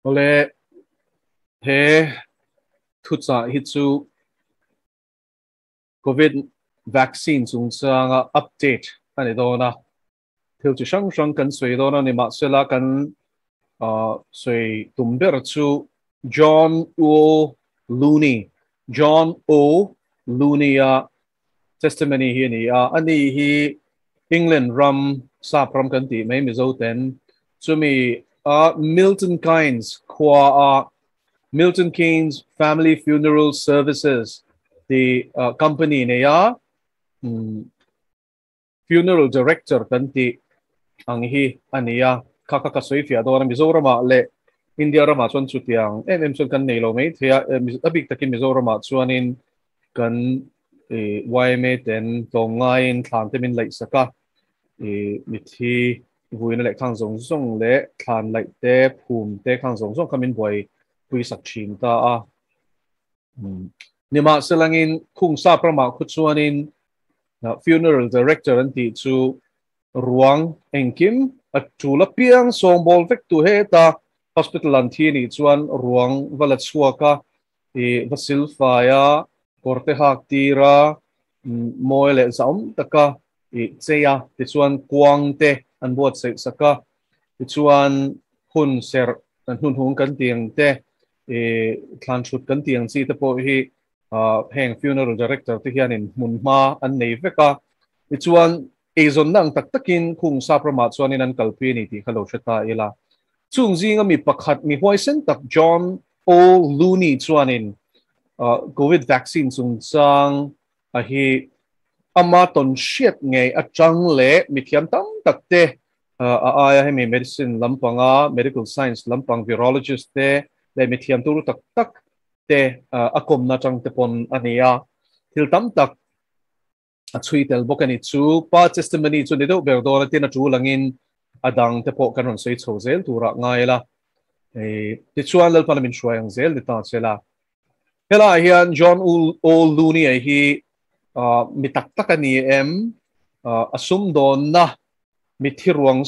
Ole he thutsa hitsu COVID vaccine chungchanga update ani dona thil chu sang sang kan sui dona ni ma sela kan sui tumber chu John O Looney testimony hi ni ani hi England ram sa pram kan ti mai mi zo ten chumi Milton Keynes Family Funeral Services, the company neya funeral director kanti ang hi aniya kakakasoi fia do Mizoram le India rama chuan chutiang chun kan nei lo mai thia abik takin Mizoram chuanin kan YMA ten tongain thang temin lai saka mithi vuina le khang zong zong le than lai te phum te khang zong zong kamin boi pui sak thin ta a nima selangin khung sa prama khuchuanin funeral director anti chu ruang engkim atula piang songbol vek tu he ta hospital an thi ni chuan ruang valat suaka vasil faya korte hak tira moile zaum taka cheya ti chuan kuang te an bot se saka ti chuan hun ser an hun hung kan tiang te thlan thut kan tiang chi te po hi heng funeral director te hianin munma an nei veka ti chuan ezon nang tak takin khung sa prama chuanin an kalpi ni ti khalo thata ila chung zinga mi pakhat mi hoi sen tak John O Looney chuanin COVID vaccine chungchang a hi ama ton shiat ngai atang le mithiam tam takte aya hemi medicine lampanga medical science lampang virologist te le mithiam turu tak tak te akom na chang te pon ania thil tam tak achui tel bokani chu pa testimony chu nido berdora tina chu langin adang te po kanon sei chozel tura ngaila ti chuan lal panamin shwayang zel di ta chela hela hian John O Looney hi mitaktakani asum don na mithiruang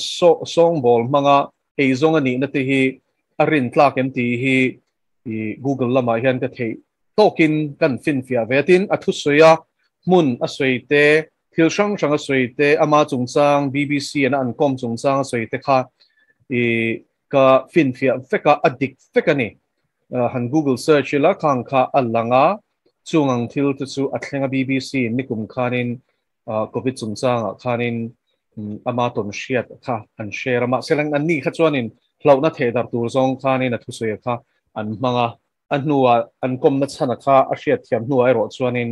songbol mga eizong ani na ti hi arin tlak ti hi Google lama hian ka thei tokin kan fin fia vetin athusoya mun asweite thil sang sang asweite ama chungchang BBC na an kom chungchang asweite kha ka fin fia feka addict fekani han Google search la khang kha alanga chungang thil tu chu athenga BBC nikum khanin COVID chungchang khanin ama ton shiat kha an share ma selang an ni kha chuanin hlauna thedar tur zong khanin athusoya kha an manga an nuwa an kom na chana kha a hriat thiam nuwa ro chuanin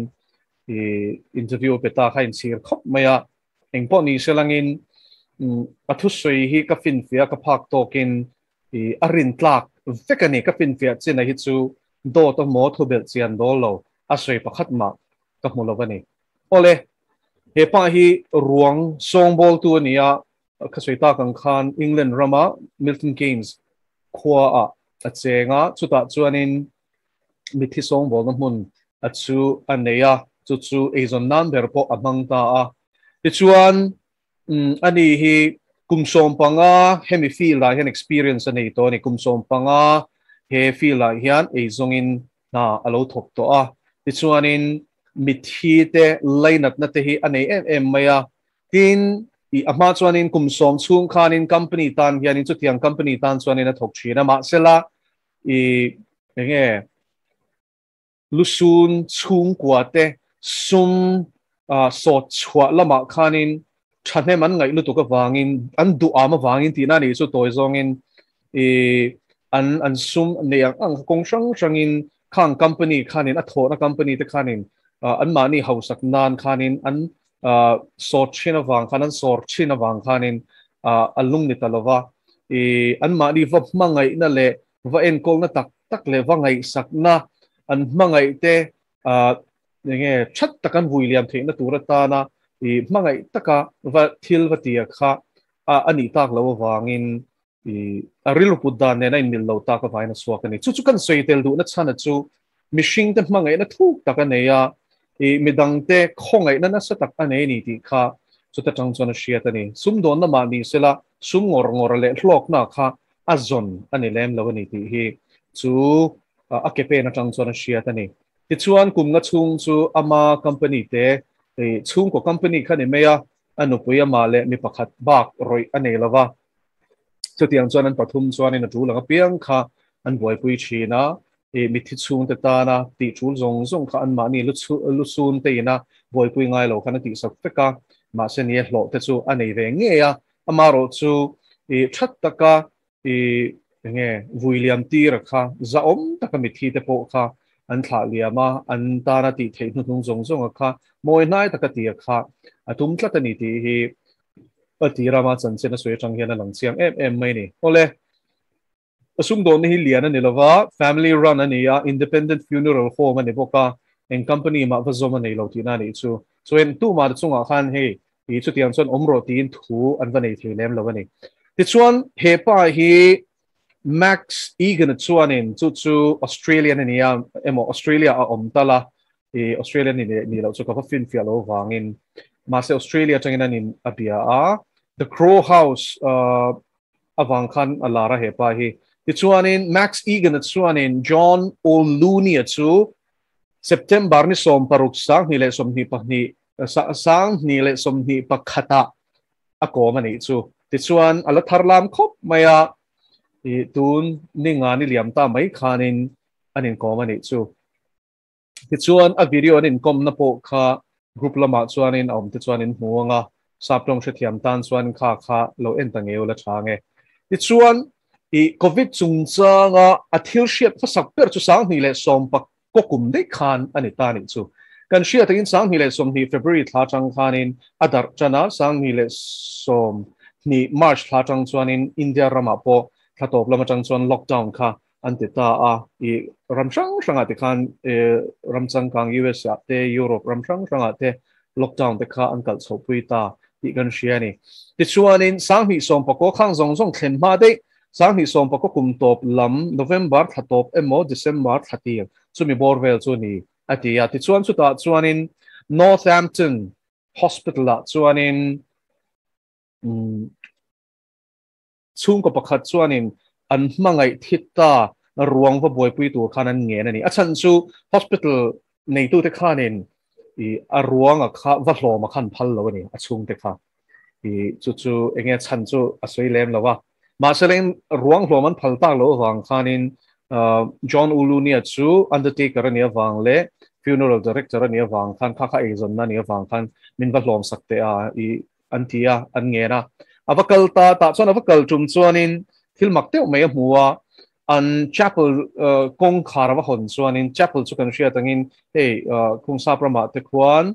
interview peta kha in sir khop maya engpo ni selangin athusoi hi ka fin fia ka phak tokin arin tlak vekani ka fin fia china hi chu do to mo thobel chian dolo asoi pakhat ma ka mulovani ole he pa hi ruang songbol tu ania khasoi ta kang khan England rama Milton Keynes khwa a chenga chuta chuanin mithi songbol na mun achu aneya chu ezon nan berpo amang ta a ti chuan ani hi kumsom panga hemi feel la hian experience ani to ni kumsom panga he feel la hian ezongin na alo thok to a ti chuanin mithi te lainat na te hi ani em maya tin ama chuanin kumsom chung khanin company tan hianin chu tiang company tan chuanin a thok thina ma sela nge lusun chung kwate sum so chwa lama khanin thane man ngai lu to ka wangin an du ama wangin tina ni chu toy zongin an sum ne ang kong sangin khang company khanin a thona company te khanin an mani hausak nan khanin an sort china wang khanan sort china wang khanin alung ni talova an mani va mangai na le va en kol na tak le wangai sakna an mangai te nge chat takan William theina turata na mangai taka va thil va tia kha ani tak lo wangin aril pudan ne na in mil lo ta ka vaina swakani chu kan soitel du na chana chu mishing te mangai na thuk takane ya midang te khongai na na satak ane ni ti kha chu ta tang chona shiatani sum don na ma ni sela sum ngor le hlok na kha azon ani lem lo ni ti hi chu a kepe na tang chuan a hria ta ni ti chuan kum nga chung chu ama company te chung ko company khani meya anu puya ma le mi pakhat bak roi ani lova chu tiang chuan an pathum chuan in a tu langa piang kha an boi pui china mi thi chung te ta na ti chul zong zong kha an ma ni lu sun te ina boi pui ngai lo khana ti sak feka ma se ni hlo te chu ani ve nge ya amaro chu that taka nge William ti ra kha za om taka mi thi te po kha an thla liama an ta na ti thei nu nung zong zong kha moi nai taka ti kha atum tla ta ni ti hi ati rama chan chen soi chang hian lang chiang em mai ni ole asum don hi lian ani lova family run ani ya independent funeral home ani boka en company ma va zoma nei lo ti na ni chu so en tu ma chunga khan he i chu tiang chon omro tin thu an va nei thei lem lo ni ti chuan he pa hi Max Egan chuan in chu Australian ani ya emo Australia a om tala Australian ni lo chu ka fin fia lo wangin ma se Australia changin anin abia a the Crow House awang khan alara he pa hi ti chuanin Max Egan chuanin John O Looney chu September ni som paruk sang ni le som ni pahni sang ni le som ni pakhata ako mani chu ti chuan ala tharlam khop maya ti tun ni nga ni liam ta mai khanin anin ko mani chu ti chuan a video anin kom na po kha group lama chuanin om ti chuanin huanga saplong she thiam tan chuan kha lo en tangeu la thange ti chuan covid chungchanga athil shiat phasak per chu sang ni le som pak ko kum dei khan ani ta ni chu kan shia takin sang ni le som ni February thla chang khanin adar chana sang ni le som ni March thla chang chuanin India rama po thatop lama chang chuan lockdown kha anti ta a ramsang sanga te khan ramchang kang US te Europe ramsang sanga te lockdown te kha ankal chopui ta ti kan shia ni ti chuanin sang hi som pako khang zong zong thlen ma de sang hi som pako kum top lam November thatop emo December thatia chumi borvel chu ni atia ti chuan chu ta chuanin Northampton Hospital la chuanin chung ko pakhat chuanin an hmangai thitta ruang va boi pui tur khan an nge na ni achan chu hospital nei tu te khanin a ruang a kha va hlom a khan phal lo ni a chung te kha chu enge chan chu a soi lem lo wa ma seleng ruang hlom an phal tak lo wang khanin John O Looney chu undertaker ani awang le funeral director ani awang khan kha ezon na ni awang khan min va hlom sakte a antia an nge na avakal ta chuan avakal tum chuanin thilmak te mai hmuwa an chapel kong kharawa hon chuanin chapel chu kan hria tangin hey kung sa prama te khuan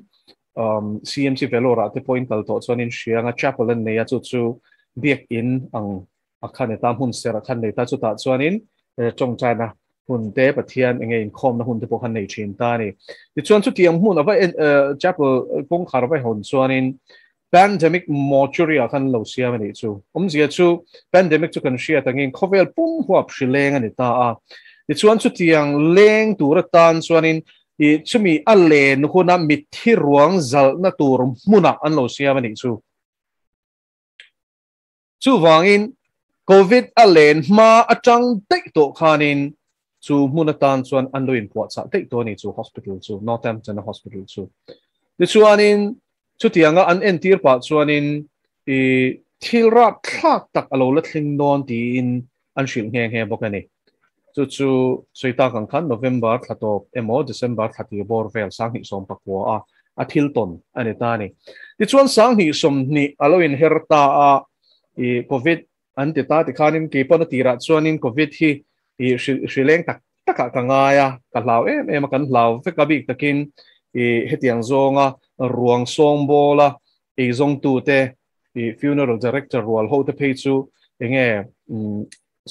CMC velora te point tal to chuanin hrianga chapel an neya chu biak in ang akhane tam hun sera khan nei ta chu ta chuanin chongchana hun te pathian enge in khom na hun te pokhan nei thin ta ni ti chuan chu tiam hun ava chapel kong kharawa hon chuanin pandemic mortuary akan lo sia mani chu zia chu pandemic chu kan hria tangin khovel pum huap hrileng ani ta a ti chuan chu tiang leng tur tan chuanin chumi a len huna mithi ruang zal na tur muna an lo sia mani chu wangin covid a len ma atang te to khanin chu muna tan chuan an lo in puat sa te to ni chu hospital chu Northampton hospital chu ti chuanin chu tianga an entir pa chuanin thilra thak tak alo latling non ti in an shil nge bokani chu soita kan khan November thatop emo December thati bor vel sang hi som pakwa a thil ton ani ta ni ti chuan sang hi som ni alo in herta a covid an ti ta ti khanin ke pon tira chuanin covid hi shileng tak taka kangaya ka hlaw em kan hlaw fe ka bik takin hetiang zonga ruang song bola zong tu te funeral director rual ho te pei chu enge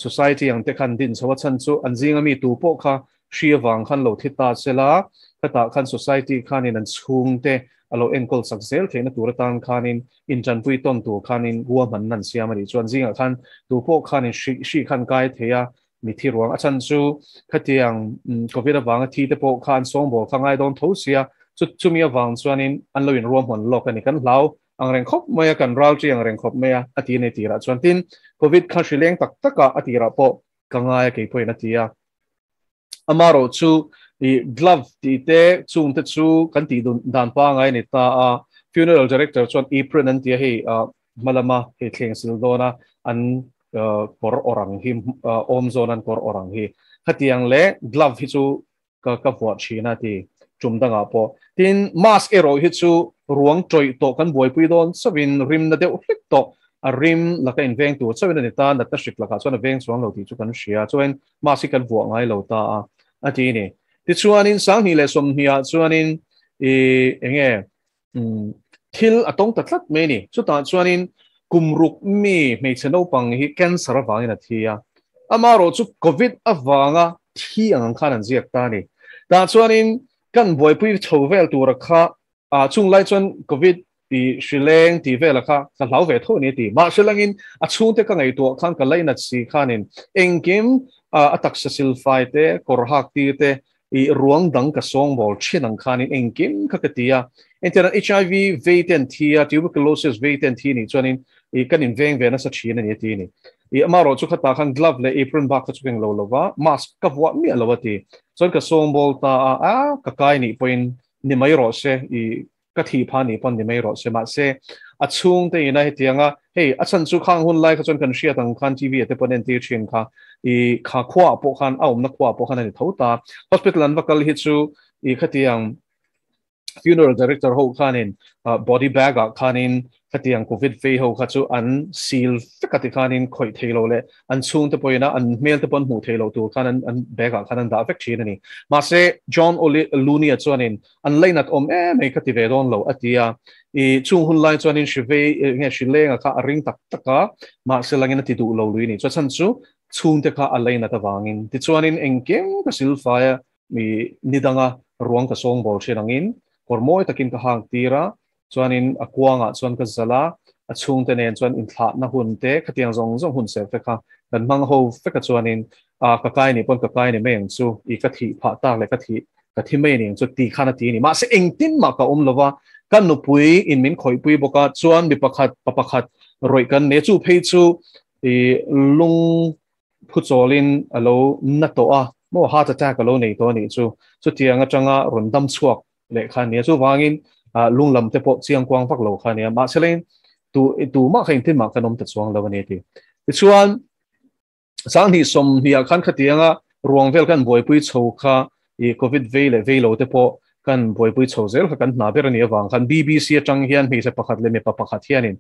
society ang te khan din chawa chan chu anjinga mi tu po kha hriawang khan lo thita sela kata khan society khan in an chung te alo enkol saksel theina turatan khanin in chan pui ton tu khanin guam man nan siamari chuan jinga khan tu po khanin shi khan kai theya mi thi ruang achan chu khatiang covid awanga thi te po khan song bo khangai don thosia chumi awang chuanin an lo in ruam hon lok ani kan hlau ang reng khop maya kan ral chi ang reng khop maya ati ne tira chuan tin covid kha shileng tak taka atira po kanga ke point atia amaro chu i glove ti te chung te chu kan ti dan pa ngai ni ta a funeral director chuan apron an tia hi malama he thleng sil dona an kor orang hi om zon an kor orang hi khatiang le glove hi chu ka vuat china ti chumdanga po tin mask ero hi chu ruang troi to kan boi pui don sawin rim na deuh hlik to a rim la ka inveng tu sawin ani ta na ta shik la ka chuan veng chuang lo ti chu kan hria chuan mask kan vuak ngai lo ta a ati ni ti chuanin sang hi le som hia chuanin enge thil atong tatlat me ni chu ta chuanin kumruk mi mei chano pang hi cancer awangin a thia amaro chu covid awanga thi ang khan an ziak ta ni ta chuanin kan boi pui thovel tur kha chung lai chuan covid ti shileng ti vela kha ka hlau ve tho ni ti ma shilangin a chung te ka ngai to khan ka laina chi khanin engkim atak sasil fai te korhak ti te i ruang dang ka song bol chinang khanin engkim ka katia entera hiv veten thia tuberculosis veten thi ni chuanin i kan in veng ve na sa thina ni ti ni i amaro chu khata khan glove le apron ba kha chu keng lo lova mask ka wa mi alawati chuan ka song bol ta ka kai ni point ni mai ro se i ka thi pha ni pon ni mai ro se ma se a chung te ina hetianga hey a chan chu khang hun lai kha chon kan shia tang khan tv ate ponen ti chin kha i kha khwa po khan aum na khwa po khan ani thota hospital an vakal hi chu i khatiang funeral director ho khanin body bag khanin khatiang covid fe ho kha chu an seal fikati khanin khoi thelo le an chung te poina an mail te pon mu thelo tu khan an bag khan da affect chin ani ma se John O Looney chuanin an leinat om me khati ve don lo atia i chung hun lai chuanin shive nge shilenga kha ring tak taka ma se langin ti du lo lui ni chu chan chu chung te kha alaina ta wangin ti chuanin engkem ka silfaya mi nidanga ruang ka song bol chenangin kormoi takin ka hang tira chuanin akwanga chuan ka zala a chung te nen chuan in thla na hun te khatiang zong zong hun se fe kha kan mang ho fe ka chuanin ka kai ni pon ka kai ni meng chu i ka thi pha tak le ka thi me ni chu ti khana ti ni ma se engtin ma ka lova kan nu pui in min khoi pui boka chuan mi pakhat roi kan ne chu phei chu i lung phutolin alo na to a mo heart attack alo nei to ni chu tianga changa rondam chuak le khan ne chu wangin lunglam te po chiang kwang phak lo khan ya ma selen tu ma khain tin ma kanom ta chuang lo ne ti chuan sang ni som hi khan khatianga ruang vel kan boi pui chho kha i covid ve lo te po kan boi pui chho zel kha kan na ber ani awang khan bbc atang hian mi se pakhat le me pakhat hianin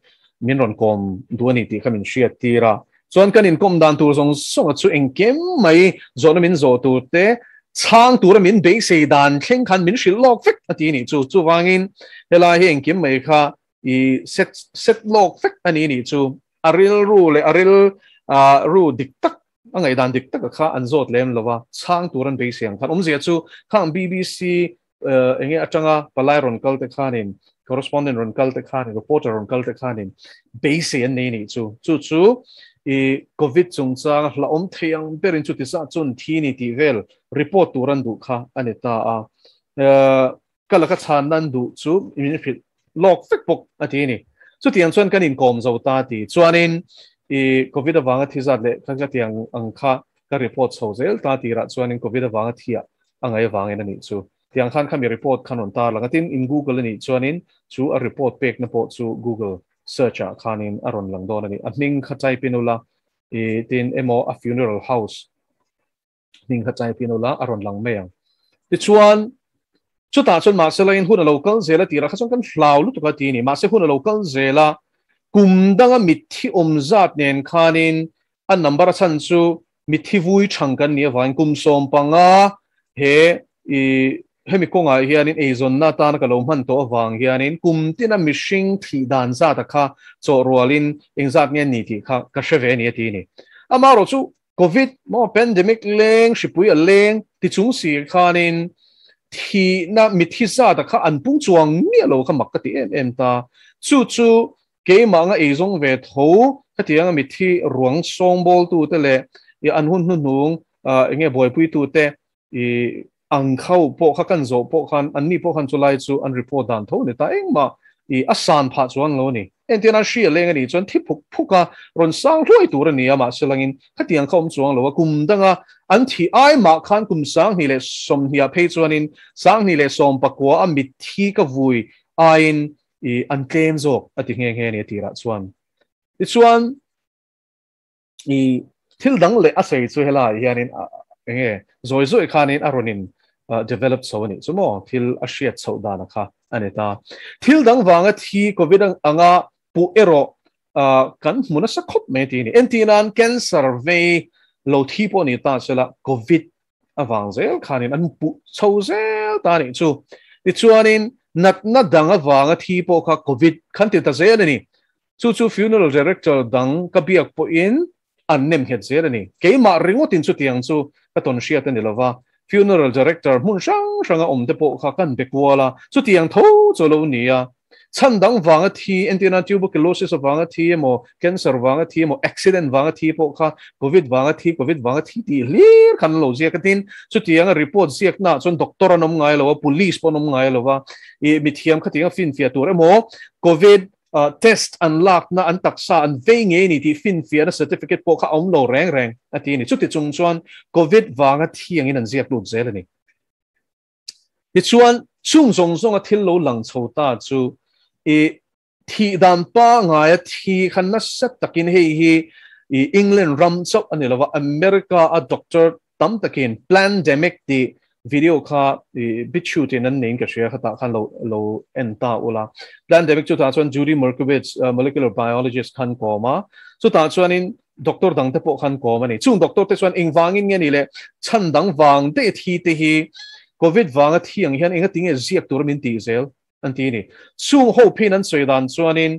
min ron kom duani ti khamin shia tira chuan kan in kom dan tur zong song chu engkem mai zona min zo tu te chang tur min be se dan thleng khan min shil lok fek ati ni chu wangin hela hi engkem mai kha i set lok fek ani ni chu aril ru le aril ru dik tak angai dan dik tak kha an zot lem lova chang turan be siang khan zia chu khang bbc enge atanga palai ron kal te khanin correspondent ron kal te khanin reporter ron kal te khanin be se an nei ni chu i covid chungchang hla thiang berin chu ti sa chun thi ni ti vel report turan du kha aneta kala ka chan nan du chu min fit lok fek pok ati ni chu tiang chuan kan in kom zo ta ti chuanin i covid awanga thizat le ka tiang angkha ka report chozel ta ti ra chuanin covid awanga thia angai awangin ani chu tiang khan khami report khanon ta langatin in google ani chuanin chu a report pek na po chu google search khanin aron lang don ani aming khachai pinula i tin emo a funeral house ning khachai pinula aron lang meyang ti chuan chu ta chun ma selain hun local zela tira khachon kan flau lu tuka ti ni ma se hun local zela kumdanga mithi omzat nen khanin an number chan chu mithi vui thangkan ni wain kum som panga he i hemi konga hianin ezon na ta na kalom han to awang hianin kumtina mishing thi dan za ta kha cho rolin engzat nge ni ti kha ka sheve ni ti ni amaro chu covid mo pandemic leng shipui a leng ti chung si khanin thi na mithi za ta kha an pung chuang ni lo kha makati em ta chu ke ma nga ezong ve tho khatianga mithi ruang songbol tu te le i an hun nung enge boy pui tu te i ang khau po kha kan zo po khan an ni po khan chulai chu an report dan tho ne ta eng ma asan pha chuan lo ni entiana hria leng ani chuan thi phuka ron sang hloi tur ani ama selangin khatiang khom chuang lo kum danga an thi ai ma khan kum sang ni le som hia phei chuanin sang ni le som pakwa a mit thi ka vui ain an claim zo ati nge nge ni tira chuan ti chuan thil dang le asei chu hela hianin nge zoi zoi khanin aronin develop so ni chumo thil a hriat chho dana kha aneta thil dang wanga thi covid anga pu ero kan muna sa khop me ti ni entinan cancer ve lo thi po ni ta sela covid awang zel khanin an pu chho zel ta ni chu ti chuanin nat na dang awanga thi po kha covid khan ti ta zel ni chu funeral director dang ka biak po in an nem het zel ni keima ringotin chu tiang chu ka ton hriat ani lova funeral director mun sang om te po kha kan bekwala chu tiang tho cholo nia chandang wanga thi entina tuberculosis wanga thi mo cancer wanga thi mo accident wanga thi po kha covid wanga thi ti lir kan lo zia katin chu tiang report ziak na chon doctor anom ngai lo police ponom ngai lo wa mithiam khatinga fin fia tur mo covid test unlock na an taksa an venge ni ti fin fia na certificate po kha om lo reng ati ni chu ti chung chuan covid wanga thiang in an ziak lut zel ni ti chuan chung zong a thil lo lang chhota chu thi dan pa ngai thi khan na sat takin hi England ram chop ani lo America a doctor tam takin pandemic ti video kha bichut in an name ka share khata khan lo enta ula pandemic chu ta chuan Judy Merkowitz molecular biologist khan koma chu ta chuan in doctor dang te po khan koma ni chung doctor te chuan ingwangin nge ni le chan dang wang te thi te hi covid wanga thiang hian enga tinge ziak tur min ti zel anti ni chung ho pin an soidan chuan in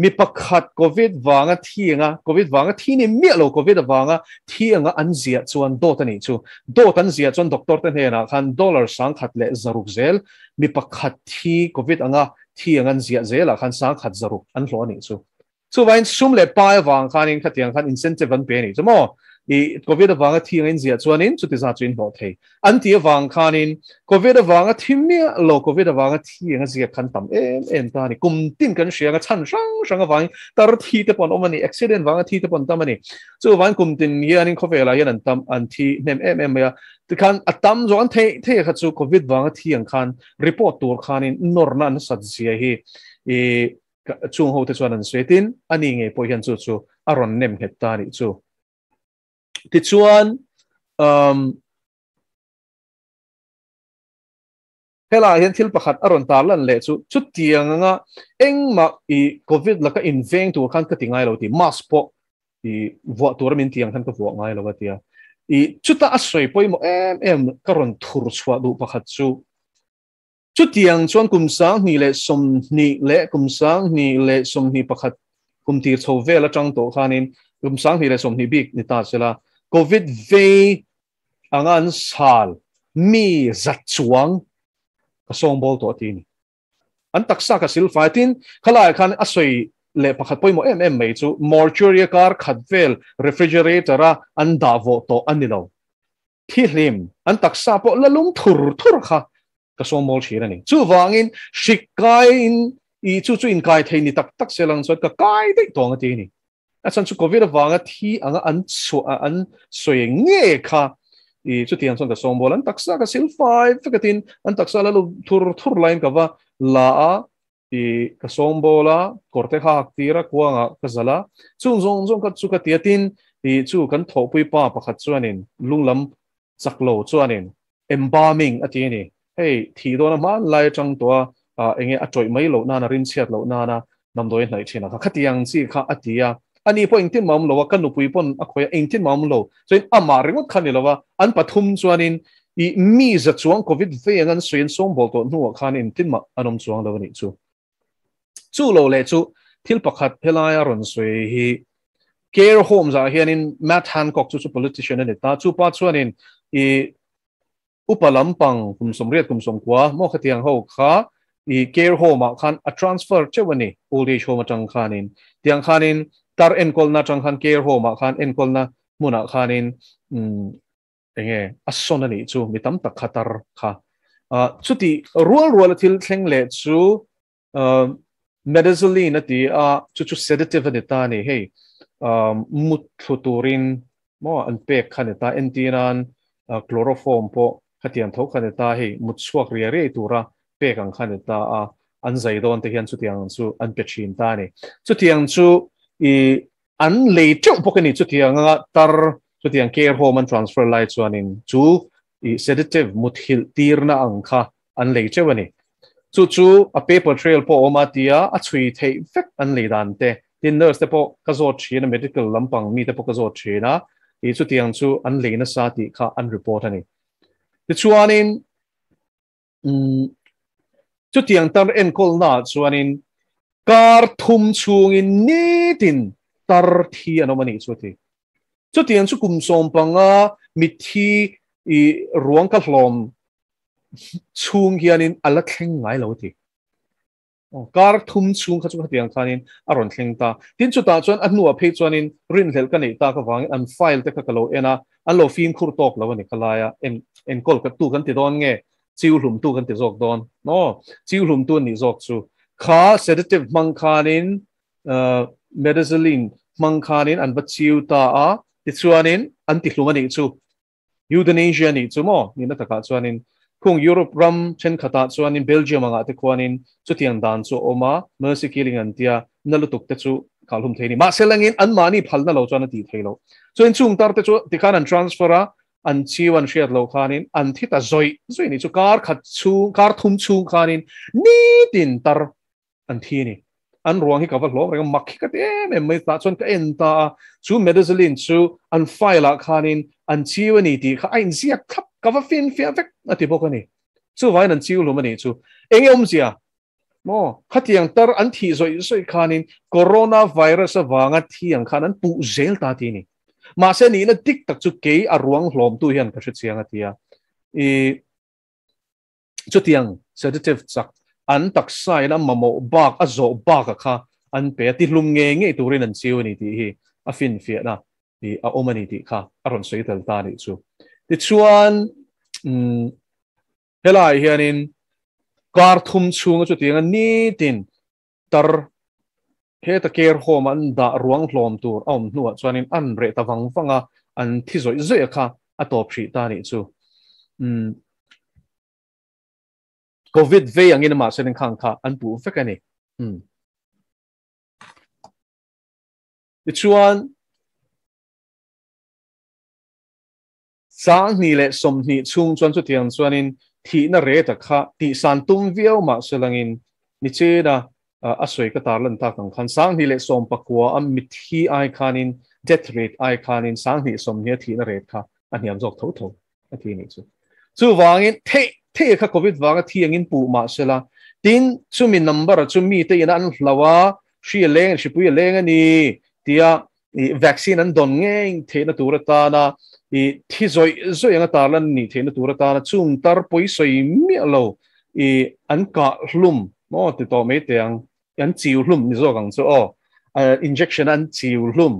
mi pakhat covid wanga thianga covid wanga thini mi lo covid wanga thianga an zia chuan dot ani chu dot an zia chuan doctor te hena khan dollar sang khat le zaruk zel mi pakhat thi covid anga thianga an zia zela khan sang khat zaruk an hlo ani chu wain sum le pai wang khanin khatiang khan incentive an pe ni chumo covid wanga thianga in zia chuan in chu ti za chuin bo thei an ti wang khanin covid wanga thimmi lo covid wanga thianga zia khan tam em ta ni kum tin kan hrianga chan sang wang tar thi te pon omani accident wanga thi te pon tamani chu wan kum tin hianin khovela hian an tam an thi nem em ya ti khan atam zo an the kha chu covid wanga thiang khan report tur khanin norna an sat zia hi chung ho te chuan an svetin ani nge po hian chu aron nem het ta ni chu ti chuan hela hian thil pakhat aron tar lan le chu tianga engma covid laka inveng tu khan ka tingai lo ti mas po vo tur min tiang khan ka vo ngai lo tia chuta asoi poimo em karon thur chwa du pakhat chu tiang chuan kumsang ni le som ni le kumsang ni le som ni pakhat kumtir chhovela tang to khanin kumsang ni le som ni bik ni ta sela covid ve angan sal mi zat chuang ka song bol to tin an taksa ka sil fightin khala khan asoi le pakhat poimo em mai chu mortuary car khatvel refrigerator an da vo to anilo thihlim an taksa po lalum thur kha ka song bol chira ni chu wangin shikain chu in kai theini tak selang chot ka kai dei tong ati ni asan chu covid wanga thi anga an soi nge kha chu tiang chon ka song bol an taksa ka sil 5 fakatin an taksa lalu thur line ka wa la ka song bola korte kha tira kuanga ka zala chung zong ka chu ka tiatin chu kan thopui pa pakhat chuanin lunglam chaklo chuanin embalming ati ni hey thi do na man lai chang to enge atoi mai lo na rin chiat lo na namdoi nai thina kha khatiang chi kha atia ani po ingtin mam lo kan upui pon akhoya ingtin mam lo so in amar ngot khani lo wa an pathum chuanin mi za chuang covid ve ngan suin song bol to nu khan in tin ma anom chuang lo ni chu lo le chu thil pakhat helaya ron sui hi care homes are here in Matt Hancock chu politician ani ta chu pa chuanin upalampang kumsom riat kumsom kwa mo khatiang ho kha care home khan a transfer chewani old age home atang khanin tiang khanin tar enkol na chang khan care home khan enkol na muna khanin enge asonani chu mitam tak khatar kha chuti rual thil thleng le chu medicine na ti chu sedative ni ta ni hey mut thuturin mo an pek khanita entinan chloroform po khatian tho khanita hey mut suak ria re tura pek ang khanita an zaidon te hian chu tiang chu an pechin ta ni chu tiang chu I an lei chong pokani chu tiang tar chu tiang care home and transfer lai chuanin chu I sedative muthil tirna angkha an lei chewani chu a paper trail po omatia a chui thei vek an lei dan te tin nurse te po ka zo china medical lampang mi te po ka zo china I chu tiang chu an lei na sa ti kha an report ani ti chuanin chu tiang tar en kol na chuanin kar thum chungin ni tin tar thi anomani chuti chu tiang chu kum som panga mithi I ruang ka hlom chung hianin ala thleng ngai lo ti kar thum chung kha chu tiang khanin aron thleng ta tin chu ta chuan anua phe chuanin rin hlel ka nei ta ka wang an file te ka kalo ena an lo film khur tok lo ni kalaya en kol ka tu kan ti don nge chiu hlum tu kan ti jok don no chiu hlum tu ni jok chu kha sedative mangkhanin medicine mangkhanin an bachiu ta ti chuanin an ti hlumani chu euthanasia ni chu mo ni na taka chuanin kung Europe ram chen khata chuanin Belgium anga te khuanin chutiang dan chu oma mercy killing an tia nalutuk te chu kalhum theini ma selangin an mani phalna lo chuan ti theilo so in chung tar te chu tikhan an transfera an chiwan share lo khanin an thita zoi ni chu kar khat chu kar thum chu khanin ni tin tar an thini an ruang hi kawal lo reng makhi ka te me ta chon ka enta chu medicine chu an file khanin an chiwani ti kha ain zia khap kawa fin fia vek ati bokani chu vai nan chiu lo mani chu engom zia mo khatiang tar an thi zoi khanin coronavirus awanga thiang khan an pu zel ta ti ni ma se ni na tik tak chu ke a ruang hlom tu hian ka chiang atia chu tiang sedative chak an taksai na mamo bak azo bak kha an pe ti hlum nge turin an chiu ni ti hi a fin fia na ti a omani ti kha aron sei tel ta ni chu ti chuan helai hianin kar thum chung chu tiang ni tin tar he ta care home an da ruang hlom tur nuwa chuanin an re ta wanga an thi zoi kha a top thri ta ni chu COVID ve angin ma sen khang kha an pu fekani ti chuan sang ni le som ni chung chuan chu tiang chuanin thi na re ta kha ti san tum viau ma selangin ni che da asoi ka tar lan ta kang khan sang ni le som pakwa am mithi ai khanin death rate ai khanin sang ni som ni thi na re kha aniam jok tho athi ni chu wangin the kha COVID wanga thi angin pu ma sela tin chu mi number chu mi te ina an hlawa shi leng shi pu leng ani tia vaccine an don nge the na tur ta na thi zoi anga tarlan ni the na tur ta na chung tar poi soi mi lo an ka hlum mo ti to me te ang an chiu hlum ni zo gang chu injection an chiu hlum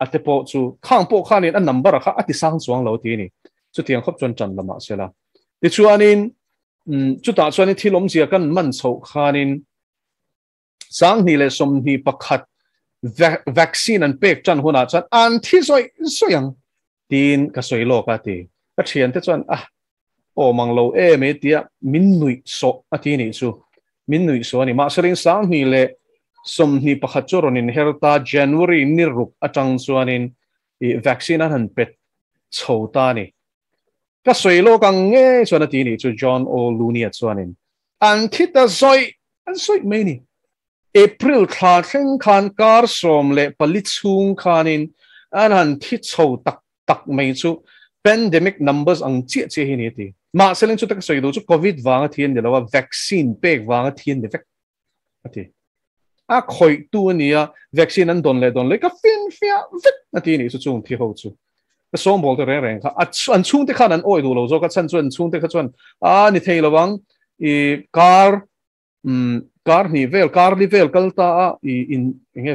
ate po chu khang po khanin an number kha ati sang chuang lo ti ni chu tiang khop chon chan lama sela ti chuanin chu ta chuanin thilom zia kan man chho khanin sang ni le som ni pakhat vaccine an pek chan huna chan an thi soyang tin ka soi lo ka ti ka thian te chuan mang lo me tia min nui so ati ni chu min nui so ni ma sering sang ni le som ni pakhat choron in herta January ni ruk atang chuanin vaccine an pet chhota ni ka soi lo kang nge chuan ati ni chu John O Looney chuanin an thita an soi me ni April khatheng khan kar som le palichung khanin an thi chho tak mai chu pandemic numbers ang che hi ni ti ma seleng chu tak soi do chu COVID wanga thien de lawa vaccine pek wanga thien de ati khoi tu ania vaccine an don le ka fin fia vek ati ni chu chung thi ho chu ka som bol de reng kha an chung te khan an oi du lo zo ka chan chuan chung te kha chuan ni thei lawang kar ni vel kalta in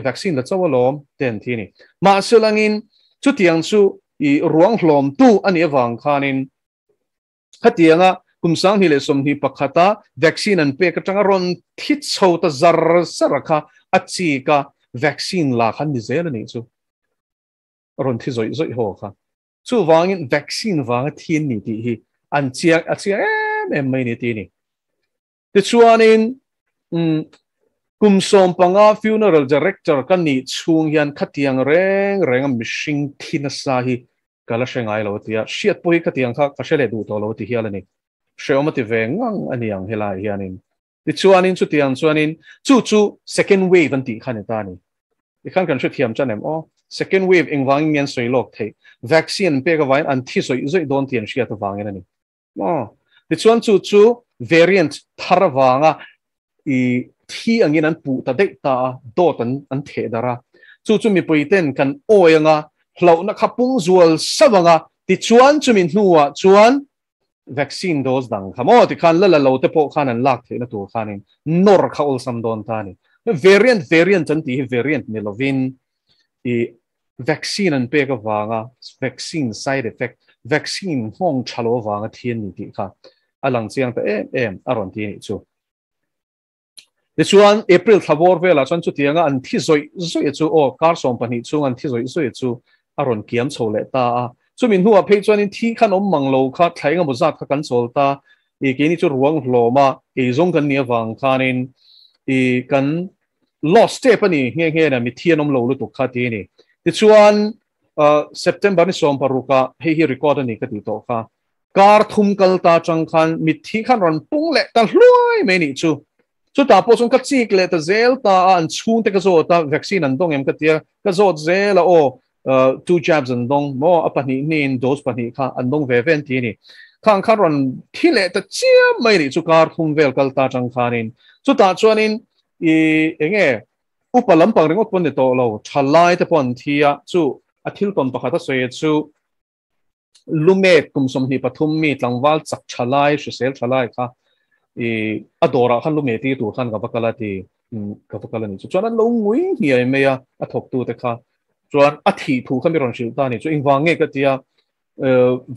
vaccine la chawalom ten thini ma selangin chu tiang chu ruang hlom tu ani awang khanin khatianga kum sang hi le som hi pakhata vaccine an pe ka tanga ron thit chho ta zar saraka achi ka vaccine la khan ni zel ni chu ron thi zoi zoi ho kha chu wangin vaccine wang thin ni ti hi an chiang a chiang em mai ni ti ni ti chuanin kum som panga funeral director kan ni chung hian khatiang reng mishing thina sa hi kala shengai lo tia shiat poi khatiang kha khashele du to lo ti hialani sheomati vengang aniang helai hianin ti chuanin chu tiang chuanin chu second wave an ti khaneta ni ikhan kan thiam chanem o second wave engwang ngen soilok thei vaccine pe ka vain an thi soi zoi don tian shia to wangin ani o ti chuan chu variant tharwanga I thi angin an pu ta dei ta dot an the dara chu mi poiten kan oyanga hlo na khapung zual sawanga ti chuan chumin hnuwa chuan vaccine dose dang khamo ti khan la lo te po khan an lak the na tu khanin nor khaul sam don ta ni variant an ti variant ni lovin I vaccine an pe ka wanga vaccine side effect vaccine hong chalo wanga thien ni ti kha alang chiang ta em aron ti ni chu the chuan April thabor vela chuan chu tianga an thi zoi chu o kar som pani chung an thi zoi chu aron kiam chole ta chu min huwa phei chuan in thi khan om manglo kha thlainga muzat kha kan chol ta I ke ni chu ruang hloma e zong kan nia wang khanin I kan lost step ani nge na mi thianom lo lu tu kha ti ni the chuan September ni som paruka hi record ani ka ti to kha kar thum kal ta chang khan mi thi khan ron pung le ta hluai me ni chu chu ta po chung ka chik le ta zel ta an chung te ka zo ta vaccine an dong em ka tia ka zo zel o 2 jabs an dong mo apani nin dose pani kha an dong ve ven ti ni khang khan ron thi le ta chia mai ni chu kar thum vel kal ta chang khanin chu ta chuanin I enge upalam pang ringot pon to lo thalai te pon thia chu athil ton pakhata soye chu lumet kum som hi pathum mi tlangwal chak thalai sel thalai kha adora khan lu meti tu khan ka bakala ni chuan lo ngui hi ai meya athok tu te kha chuan athi thu khan mi ron shil ta ni chu ingwange ka tia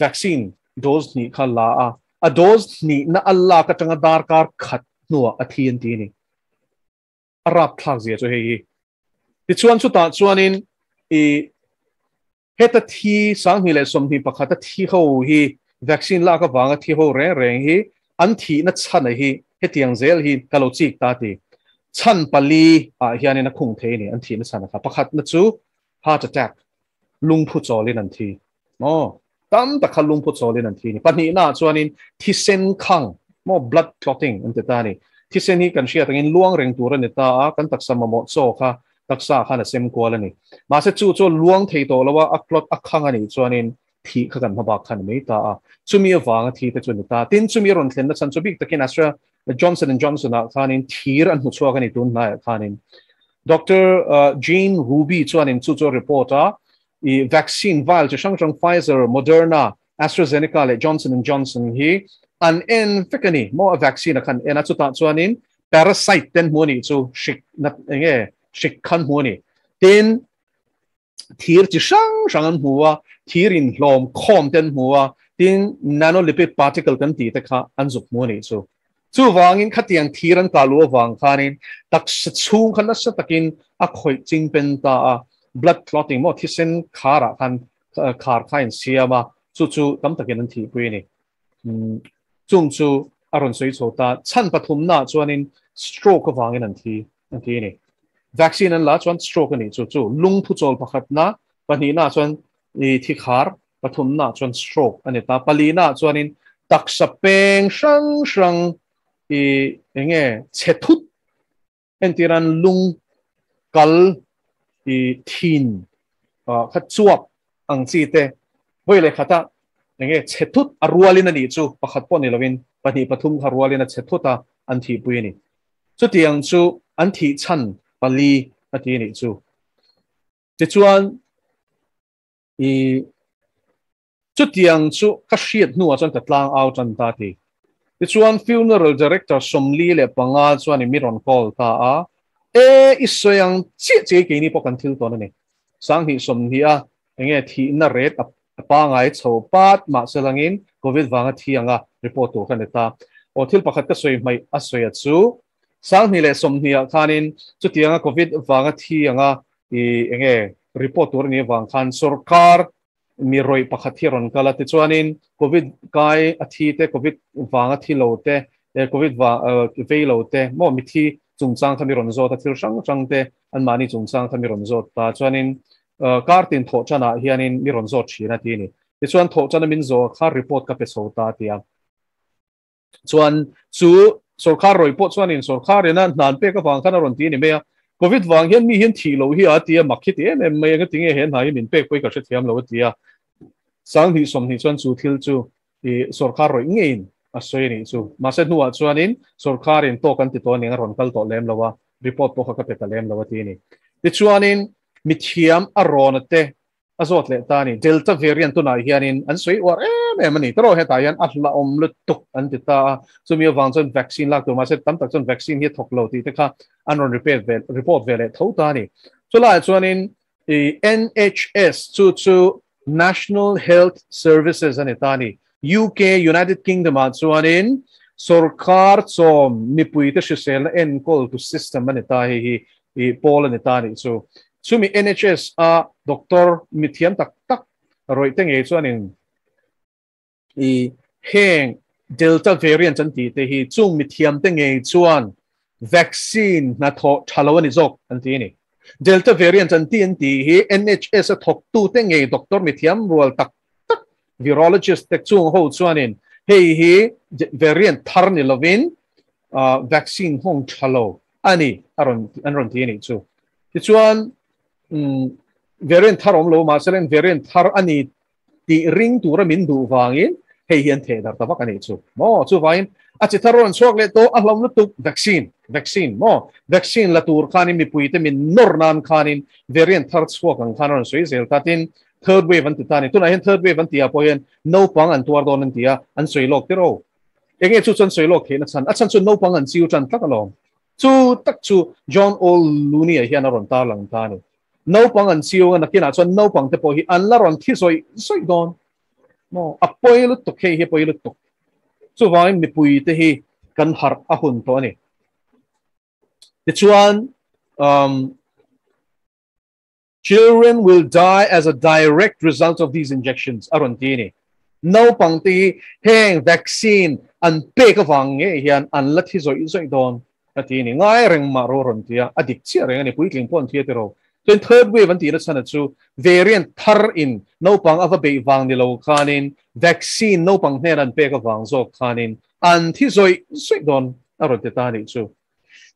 vaccine dose ni kha la a dose ni na alla ka tanga dar kar khat nuwa athi an ti ni arap thak zia chu hei ti chuan chu ta chuanin heta thi sang hi le som hi pakhata thi ho hi vaccine la ka wanga thi ho reng hi an thi na chan hi hetiang zel hi kalo chik ta ti chan pali hian na khung the ni an thi na chan kha pakhat na chu heart attack lungphu cholin an thi mo tam ta kha lungphu cholin an thi ni pani na chuanin thi sen khang mo blood clotting an te ta ni thi sen hi kan shia tangin luang reng tur ani ta kan tak samamo cho kha taksa kha na sem kwal ani ma se chu luang thei to lawa aklot akhang ani chuanin thi kha kan haba khan me ta chumi awang thi te chun ta tin chumi ron thlen na chan chu bik takin astra Johnson & Johnson khanin thir an hu chuak ani tun na khanin Dr. Jane Ruby chuanin chu reporter I vaccine vial chi changchang Pfizer Moderna AstraZeneca le Johnson & Johnson hi an en fikani mo a vaccine khan en chu ta chuanin parasite ten mo ni chu shik na nge shik khan mo ni tin thir chi sang an huwa thir in hlom khom ten huwa tin nanolipid particle kan ti te kha an zuk mo ni chu wangin khatiang thir an kalu wang khanin tak chung khan na sa takin a khoi ching pen ta blood clotting mo thisen khara khan khar khain siama chu tam takin an thi pui ni chung chu aron soi chota chan pathum na chuanin stroke wangin an thi ni vaccine an la chuan stroke ani chu lung phu chol pakhat na pani na chuan I thi khar pathum na chuan stroke ani ta pali na chuanin taksa peng sang enge chethut entiran lung kal thin kha chuap ang chi te voile khata enge chethut arwalin ani chu pakhat pon ni lovin pani pathum kharwalin a chethuta an thi pui ni chu tiang chu an thi chan pali ati ni chu ti chuan chu tiang chu ka hriat hnuwa chuan ka tlang au chan ta ti ti chuan funeral director somli le panga chuan mi ron call ta isoyang che ke ni pokan thil to ni sang hi som hi enge thi na ret pa ngai chho pat ma selangin covid wanga thi anga report to kan ta o thil pakhat ka soi mai a soi chu sang ni le som ni khanin chu tianga covid wanga thi anga I enge report tur ni wang khan sarkar mi roi pakhat hi ron kala ti chuanin covid kai athi te covid wanga thi lo te covid wa ve lo te mo mi thi chungchang khami ron zo ta thil sang sang te an mani chungchang khami ron zo ta chuanin kartin tho chana hianin mi ron zo thina ti ni ti chuan tho chana min zo kha report ka pe so ta tia chuan chu sarkar roi po chuanin sarkar ena nan pe ka wang khan ron ti ni me covid wang hian mi hian thi lo hi atia makhit em mai nga tinge hen hai min pe koi ka se thiam lo tia sang hi som hi chuan chu thil chu I sarkar roi ngein a soi ni chu ma se nuwa chuanin sarkar in to kan ti to ni ron kal to lem lawa report to ka pe ta lem lawa ti ni ti chuanin mi thiam a ron te azot le ta ni delta variant tu na hianin an soi war em ni tro he ta yan atla om lu tuk an ti ta chu mi wang chon vaccine lak tu ma se tam tak chon vaccine hi thok lo ti te kha an ron report vele tho ta ni chu la chuanin NHS chu National Health Services an ta ni UK United Kingdom a chuanin sarkar chom mi pui te sel en call to system an ta hi pol an ta ni chu chumi NHS a doctor mi thiam tak tak roi te nge chuanin I heng delta variant an ti te hi chung mi thiam te nge chuan vaccine na tho thalo ani jok an ti ni delta variant an ti hi NHS a thok tu te nge doctor mi thiam rual tak tak virologist te chung ho chuanin hei hi variant thar ni lovin vaccine hong thalo ani aron ti ni chu ti chuan variant thar om lo ma selen variant thar ani ti ring tu ra min du wangin hei hian the dar tabak ani chu mo chu vain a chi tharon chok le to a hlom lu tu vaccine mo vaccine la tur khanin mi puite min nor nan khanin variant thar chok ang khanon soi zel tatin third wave an ti tani tuna hen third wave an ti a po hen no pang an tuar don an tia an soi lok tero enge chu chon soi lok the na chan a chan chu no pang an chiu chan tak alom chu tak chu John O Looney hian a ron ta lang ta ni no pang an chiu an akina chuan no pang te po hi an la ron thi soi don mo a poilu to ke hi poilu to chu vai mi pui te hi kan har a hun to ni ti chuan children will die as a direct result of these injections arontini no pangti heng vaccine an pe ka wang nge hian an la thi zoi don atini ngai reng ma ro rontia adik chi reng ani puitling pon thia tero then third wave an ti na chana chu variant thar in no pang ava be wang ni lo khanin vaccine no pang hner an pe ka wang zo khanin an thi zoi don aronte tani chu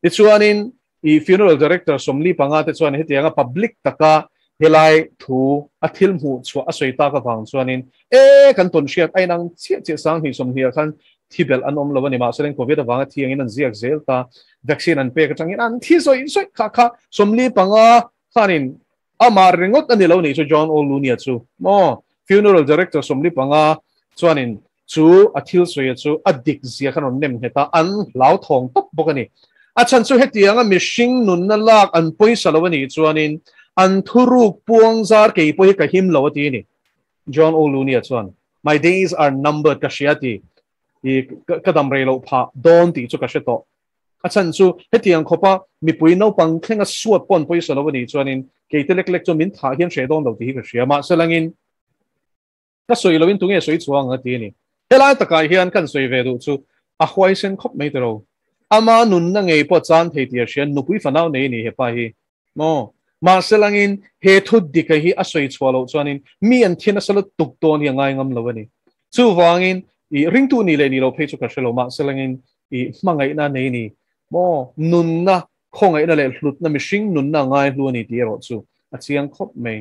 ti chuanin I funeral director somli panga te chuan hetianga public taka helai thu athil mu chwa asoi ta ka wang chuanin kan ton shiat ainang che sang hi som hia khan thibel anom lawani ma selen covid awanga thiangin an ziak zel ta vaccine an pe ka changin an thi soi kha somli panga khanin amar ringot ani lo ni chu John O Looney chu mo funeral director somli panga chuanin chu athil soi chu adik zia khanon nem heta an lau thong top bokani achan chu hetianga mishing nun na lak an poi salawani chuanin an thuruk puang zar ke poi ka him lawati ni John O Looney chuan my days are numbered kashiati kadam relo pha don ti chu ka sheto achan chu hetiang khopa mi pui no pang khenga suat pon poi salawani chuanin ke telek lek chu min tha hian she don lo ti ka shia ma selangin ka soi lovin tunge soi chuang ati ni hela takai hian kan soi ve du chu a hwai sen khop mai tero ama nun na ngei po chan thei tia sian nupui fanau nei ni he pa hi mo ma selangin he thut dika hi asoi chwalo chuanin mi an thina salo tuk ton hi ngai ngam lawani chu wangin I ring tu ni le ni lo phei chu ka shelo ma selangin I mangai na nei ni mo nun na khongai na le hlut na mishing nun na ngai hlu ni ti ro chu a chiang khop mai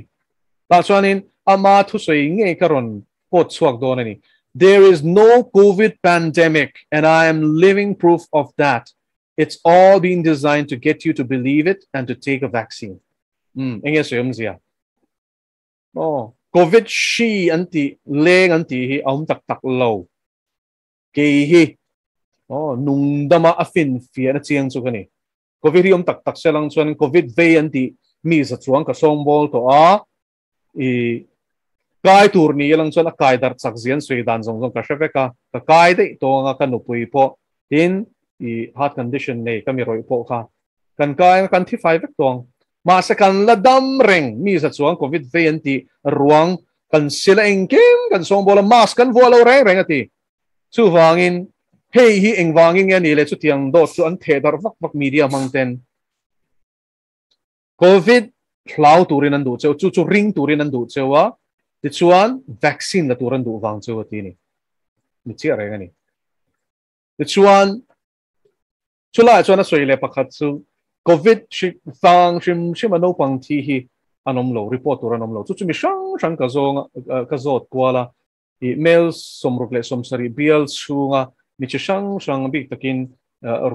ta chuanin ama thu soi nge karon pot chuak don ani there is no COVID pandemic, and I am living proof of that. It's all been designed to get you to believe it and to take a vaccine. Oh, COVID she anti leng anti hi aum tak low. Ke hi oh nung dama afin fia na chiang chu kani. COVID hi tak selang chuan COVID ve anti mi sa chuang ka sombol to a kai tur ni lang chon a kai dar chak zian sui dan zong zong ka sheveka ka kai de to nga kan upui po in I heart condition nei kami roi po kha kan kai kan thi fai vek tong ma sa kan la dam reng mi sa chuang covid ve an ti ruang kan sila engkem kan song bola mas kan voalo reng reng ati chu wangin hei hi eng wangin ya ni le chu tiang do chu an the dar vak vak media mangten covid hlau turin an du cheu chu ring turin an du chewa ti chuan vaccine la turan du wang cheu ati ni mi chia reng ani ti chuan chulai chuan a soi le pakhat chu covid shi fang shim ano pang thi hi anom lo report tur anom lo chu mi sang ka zong ka zot kwala I mail somruk le somsari bial chunga mi chi sang big takin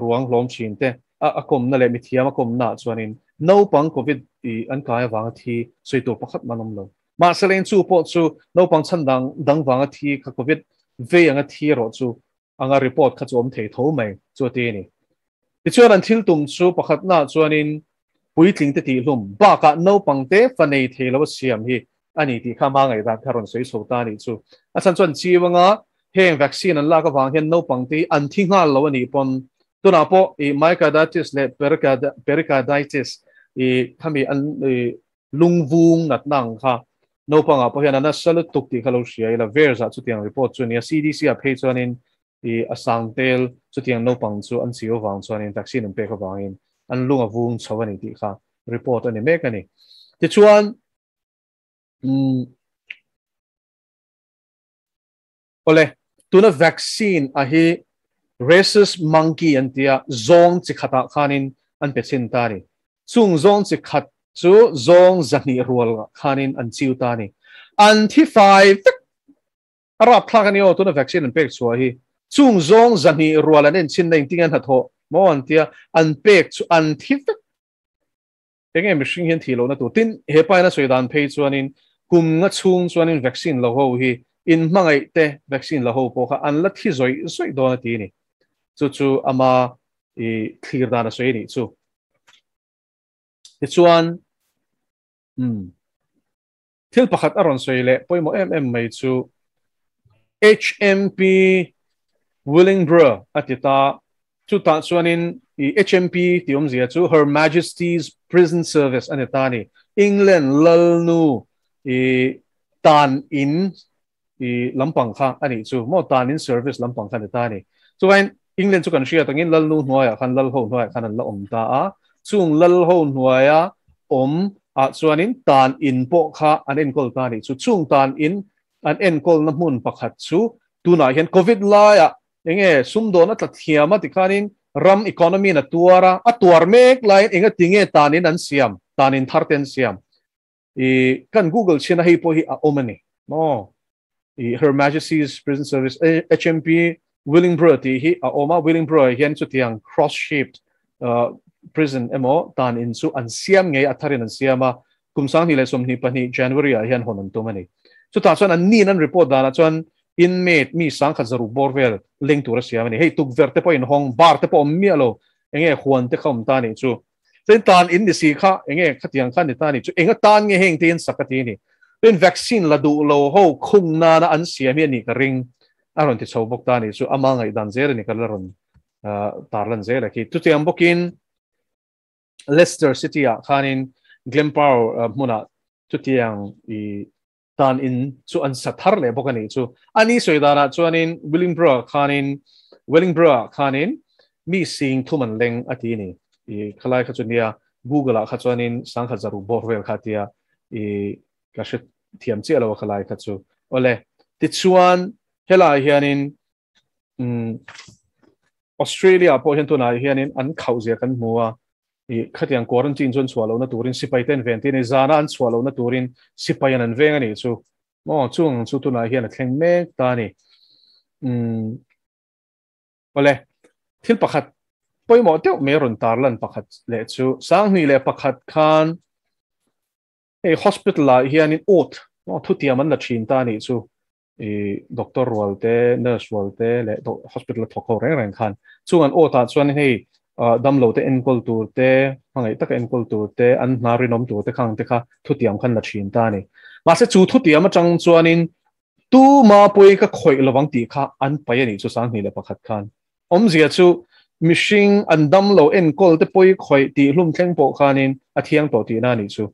ruang hlom chin te a kom na le mi thiam a kom na chuanin no pang covid I an kai wang thi soi tur pakhat manom lo ma selen chu po chu no pang chan dang wang thi ka covid ve anga thi ro chu anga report kha chom thei tho mai chu te ni ti chuan an thil tum chu pakhat na chuanin puitling te ti hlum ba ka no pangte fanei thelo siam hi ani ti kha ma ngai da tharon soi so ta ni chu a chan chuan chi wanga heng vaccine an la ka wang hen no pangte an thi nga lo ani pon tuna po I myocarditis le pericarditis I khami an lungvung nat nang kha no panga po hian an salut tuk ti khalo sia ila versa chu tiang report chu ni CDC a phe chuanin I asang tel chu tiang no pang chu an sio wang chuanin vaccine an pe ka wangin an lunga vung chawani ti kha report ani mek ani ti chuan ole tuna vaccine a hi rhesus monkey an tia zong chi khata khanin an pe chin ta ni chung zong chi khat chu zong zani rual khanin an chiu ta ni anti 5 ara plagani o tuna vaccine an pek chu hi chung zong zani rual an chin nei tingan hatho mo an tia an pek chu anti enge machine hian thilo na tu tin he pai na soidan phei chuanin kum nga chung chuanin vaccine lo ho hi in mangai te vaccine lo ho po kha an la thi zoi do na ti ni chu ama I clear da na soi ni chu ti chuan thil pakhat aron soi le poimo mai chu HMP Willingboro atita chu ta chuanin I HMP tiom zia chu Her Majesty's Prison Service anetani England lalnu I tan in I lampang kha ani chu mo tan in service lampang kha anetani so when England chu kan ria tangin lalnu hnuaya khan lal ho hnuaya khan an la om ta a chung lal ho hnuaya om a chuanin tan in po kha an en kol ta ni chu chung tan in an en kol na mun pakhat chu tuna hian covid la ya enge sumdo na tlathiama tikhanin ram economy na tuara a tuar mek line enga tinge tanin an siam tanin tharten siam I kan Google china hi po hi a omani no I Her Majesty's Prison Service HMP Willingboro ti hi a oma Willingboro hian chu tiang cross shaped prison emo tan in chu an siam nge atharin an siama kumsang hi le som ni pani January a hian honan tumani chu ta chuan an nin an report dana chuan inmate mi sang khazaru borvel link tur siamani hei tuk verte po in hong bar te po mialo enge huan te khom tani chu ten tan in ni si kha enge khatiang khan ni tani chu enga tan nge heng ten sakati ni ten vaccine la du lo ho khung na na an siam ni ka ring aron ti chobok tani chu amangai dan zer ni kalaron tarlan zer ki tu tiang bokin Leicester City a khanin Glenpower muna tu tiang I tan in chu an sathar le bokani chu ani soidana chuanin Willingboro khanin mi sing thuman leng atini I khalai khachunia Google a khachuanin sang khazaru borvel khatia I kashe thiam che lo khalai khachu ole ti chuan hela hianin Australia po hian tuna hianin an khauzia kan muwa I khatiang quarantine chon chwalo na turin sipai ten ventin zana an chwalo na turin sipai an veng ani chu mo chung chu tuna hian a thleng mek ta ni ole thil pakhat poimo teu meron tarlan pakhat le chu sang ni le pakhat khan e hospital la hianin ot mo thutiam an la thin ta ni chu doctor walte nurse walte le hospital thoko reng khan chung an ota chuan hei damlo te enkol tur te mangai tak enkol tur te an narinom tur te khang te kha thutiam khan la thin ta ni mà sẽ chủ thuật mà chẳng cho nên tu mà bôi cái khởi là vắng tì khá ăn bay này cho sáng này là bạc khát khan gì chú missing ăn đâm lâu en call te bôi khởi tì lum theng bộ khan nên thiang tổ tì na này chú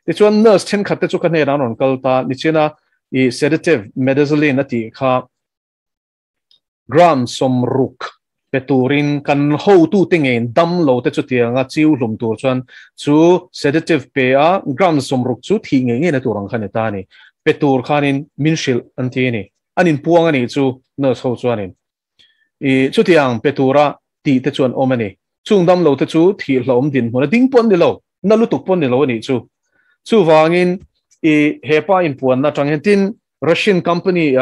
thì cho nurse chen khát te chú cái này ra non câu ta ni chena i sedative medicine tì khá gram som ruk peturin kan ho tu tingen dam lo te chu tianga chiu lum tur chuan chu sedative pe a gram som ruk chu thi nge na turang khane ta ni petur khanin minshil an ti ni anin puang ani chu no so chuanin I chu tiang petura ti te chuan omani chung dam lo te chu thi hlom din hona ding pon ni lo na lu tuk pon ni lo ni chu wangin I hepa in puan na tang tin Russian company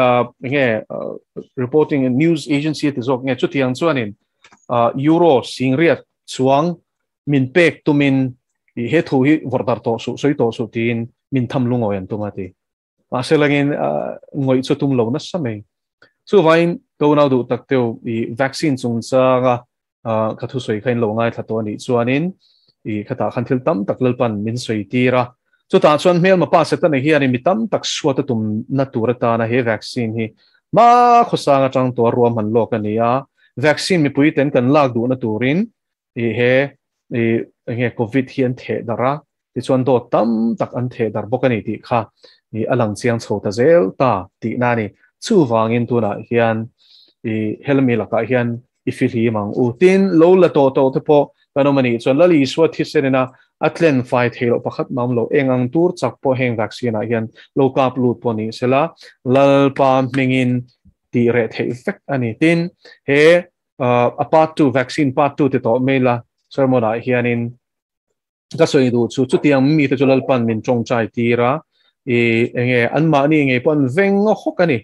reporting a news agency at zok nge chutiang chuanin euro singriat chuang min pek tumin he thu hi vordar to su soi to su tin min tham lungo yan tumati aselangin ngoi chutum lo na same chu vain to na du takteu I vaccine chungchanga ka thu soi khain lo ngai thato ni chuanin I khata khanthil tam taklalpan min soi tira so ta chuan mel ma pa seta ne hian mi tam tak suata tum natura ta na he vaccine hi ma khosanga tang to ruam han lok ania vaccine mi pui ten kan lak du na turin he covid hian the dara ti chuan do tam tak an the dar bokani ti kha ni alang chiang chhota zel ta ti na ni chu wangin tu na hian helmi laka hian ifil hi mang u tin lo la to te po kanomani chuan lali suat hi serena atlen fight helo pakhat mamlo engang tur chakpo heng vaccine hian low carb lut poni sela lalpa mingin ti ret he effect ani tin he a part 2 vaccine part 2 te to mela sermona hianin ka soi du chu tiang mi te lalpan min chong chai tira enge anma ni nge pon veng hokani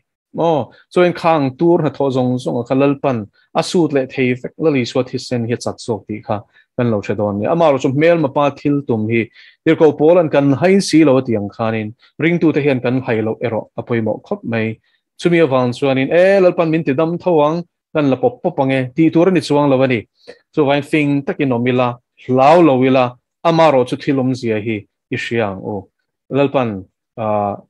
so in khang tur na tho zong khalalpan asut le the effect lali swat hisen hi chak sok ti kha kan lo shadon ni amaro chum mel ma pa thil tum hi dir ko polan kan hain si lo tiang khanin ring tu te hian kan hailo ero apoi mo khop mai chumi awang chuanin lalpan min ti dam thawang kan la pop pange ti tur ni chuang lawani so vain fing takin nomila hlaw lowila amaro chu thilum zia hi ishiang lalpan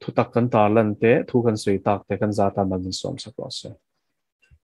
thutak kan ta lan te thu kan sui tak te kan zata man som sakwa se